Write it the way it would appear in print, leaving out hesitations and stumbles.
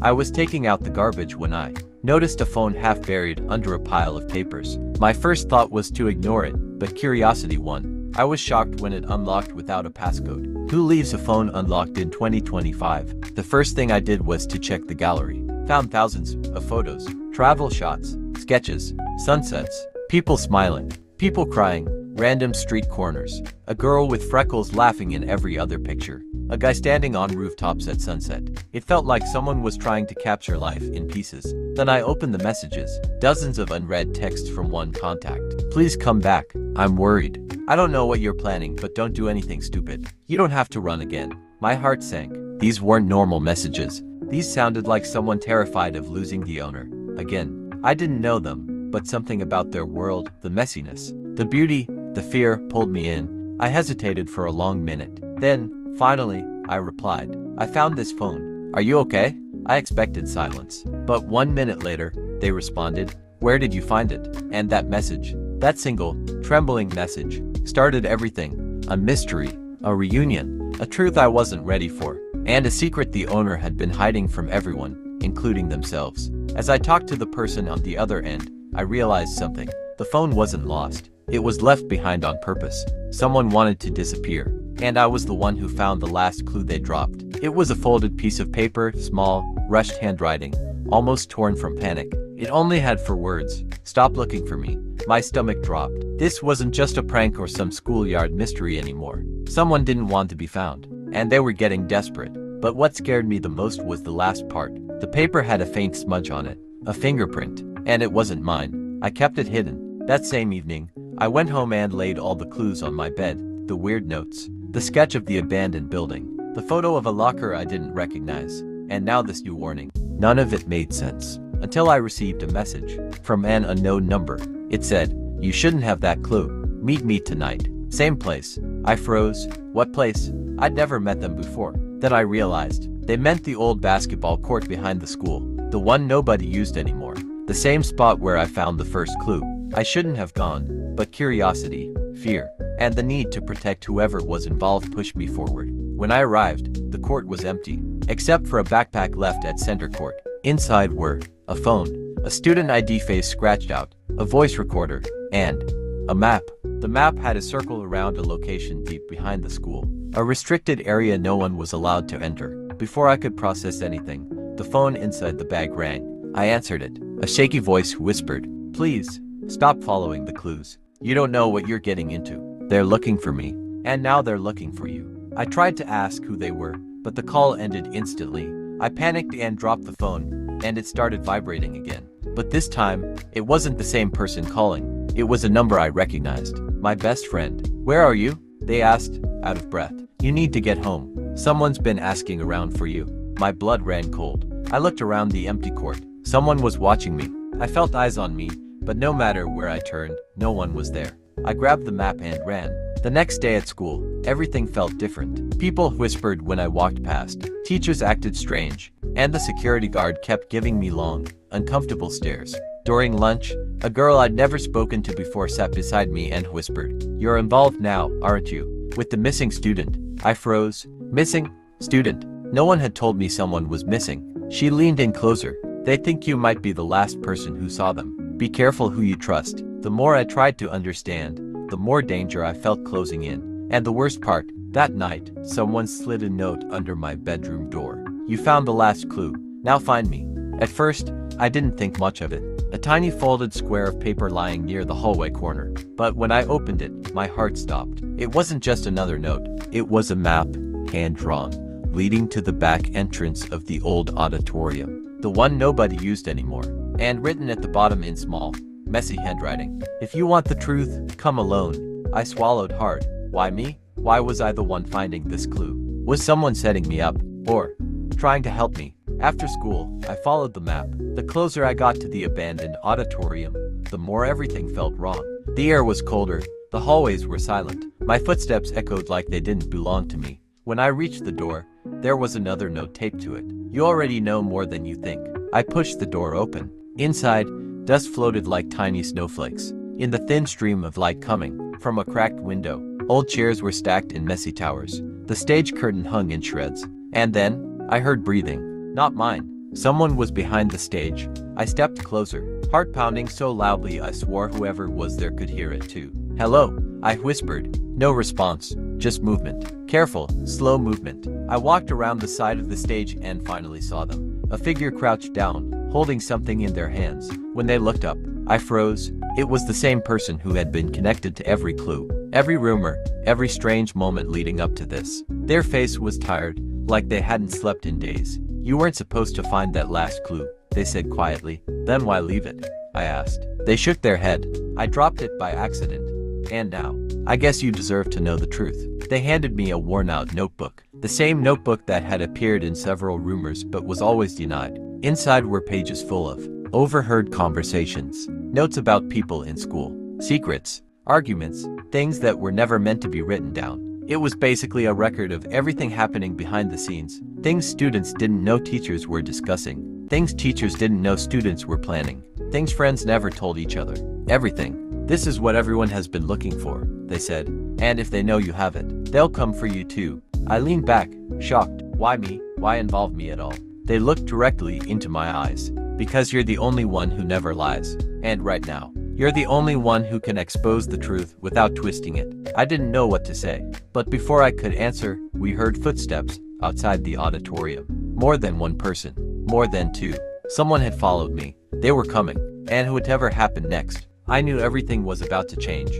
I was taking out the garbage when I noticed a phone half buried under a pile of papers. My first thought was to ignore it, but curiosity won. I was shocked when it unlocked without a passcode. Who leaves a phone unlocked in 2025? The first thing I did was to check the gallery. Found thousands of photos, travel shots, sketches, sunsets, people smiling, people crying, random street corners, a girl with freckles laughing in every other picture, a guy standing on rooftops at sunset. It felt like someone was trying to capture life in pieces. Then I opened the messages, dozens of unread texts from one contact. Please come back, I'm worried. I don't know what you're planning, but don't do anything stupid. You don't have to run again. My heart sank. These weren't normal messages. These sounded like someone terrified of losing the owner. Again, I didn't know them, but something about their world, the messiness, the beauty, the fear pulled me in. I hesitated for a long minute. Then, finally, I replied, I found this phone. Are you okay? I expected silence. But 1 minute later, they responded, where did you find it? And that message, that single, trembling message, started everything. A mystery, a reunion, a truth I wasn't ready for, and a secret the owner had been hiding from everyone, including themselves. As I talked to the person on the other end, I realized something. The phone wasn't lost. It was left behind on purpose. Someone wanted to disappear, and I was the one who found the last clue they dropped. It was a folded piece of paper, small, rushed handwriting, almost torn from panic. It only had 4 words, stop looking for me. My stomach dropped. This wasn't just a prank or some schoolyard mystery anymore. Someone didn't want to be found, and they were getting desperate. But what scared me the most was the last part. The paper had a faint smudge on it, a fingerprint, and it wasn't mine. I kept it hidden. That same evening, I went home and laid all the clues on my bed, the weird notes, the sketch of the abandoned building, the photo of a locker I didn't recognize, and now this new warning. None of it made sense, until I received a message from an unknown number. It said, you shouldn't have that clue. Meet me tonight. Same place. I froze. What place? I'd never met them before. Then I realized, they meant the old basketball court behind the school, the one nobody used anymore, the same spot where I found the first clue. I shouldn't have gone, but curiosity, fear, and the need to protect whoever was involved pushed me forward. When I arrived, the court was empty, except for a backpack left at center court. Inside were a phone, a student ID face scratched out, a voice recorder, and a map. The map had a circle around a location deep behind the school, a restricted area no one was allowed to enter. Before I could process anything, the phone inside the bag rang. I answered it. A shaky voice whispered, please, stop following the clues. You don't know what you're getting into. They're looking for me, and now they're looking for you. I tried to ask who they were, but the call ended instantly. I panicked and dropped the phone, and it started vibrating again. But this time, it wasn't the same person calling. It was a number I recognized. My best friend. Where are you? They asked, out of breath. You need to get home. Someone's been asking around for you. My blood ran cold. I looked around the empty court. Someone was watching me. I felt eyes on me, but no matter where I turned, no one was there. I grabbed the map and ran. The next day at school, everything felt different. People whispered when I walked past. Teachers acted strange, and the security guard kept giving me long, uncomfortable stares. During lunch, a girl I'd never spoken to before sat beside me and whispered, you're involved now, aren't you? With the missing student. I froze. Missing? Student. No one had told me someone was missing. She leaned in closer. They think you might be the last person who saw them. Be careful who you trust. The more I tried to understand, the more danger I felt closing in. And the worst part, that night, someone slid a note under my bedroom door. You found the last clue. Now find me. At first, I didn't think much of it. A tiny folded square of paper lying near the hallway corner. But when I opened it, my heart stopped. It wasn't just another note. It was a map, hand-drawn, leading to the back entrance of the old auditorium. The one nobody used anymore. And written at the bottom in small, messy handwriting. If you want the truth, come alone. I swallowed hard. Why me? Why was I the one finding this clue? Was someone setting me up? Or trying to help me? After school, I followed the map. The closer I got to the abandoned auditorium, the more everything felt wrong. The air was colder. The hallways were silent. My footsteps echoed like they didn't belong to me. When I reached the door, there was another note taped to it. You already know more than you think. I pushed the door open. Inside, dust floated like tiny snowflakes. In the thin stream of light coming from a cracked window, old chairs were stacked in messy towers. The stage curtain hung in shreds. And then, I heard breathing. Not mine. Someone was behind the stage. I stepped closer, heart pounding so loudly I swore whoever was there could hear it too. "Hello," I whispered. No response, just movement. Careful, slow movement. I walked around the side of the stage and finally saw them. A figure crouched down, holding something in their hands. When they looked up, I froze. It was the same person who had been connected to every clue, every rumor, every strange moment leading up to this. Their face was tired, like they hadn't slept in days. "You weren't supposed to find that last clue," they said quietly. "Then why leave it?" I asked. They shook their head. "I dropped it by accident. And now, I guess you deserve to know the truth." They handed me a worn-out notebook. The same notebook that had appeared in several rumors but was always denied. Inside were pages full of overheard conversations, notes about people in school, secrets, arguments, things that were never meant to be written down. It was basically a record of everything happening behind the scenes. Things students didn't know teachers were discussing. Things teachers didn't know students were planning. Things friends never told each other. Everything. "This is what everyone has been looking for," they said. "And if they know you have it, they'll come for you too." I leaned back, shocked. Why me? Why involve me at all? They looked directly into my eyes. "Because you're the only one who never lies. And right now, you're the only one who can expose the truth without twisting it." I didn't know what to say. But before I could answer, we heard footsteps outside the auditorium. More than one person. More than two. Someone had followed me. They were coming. And whatever happened next, I knew everything was about to change.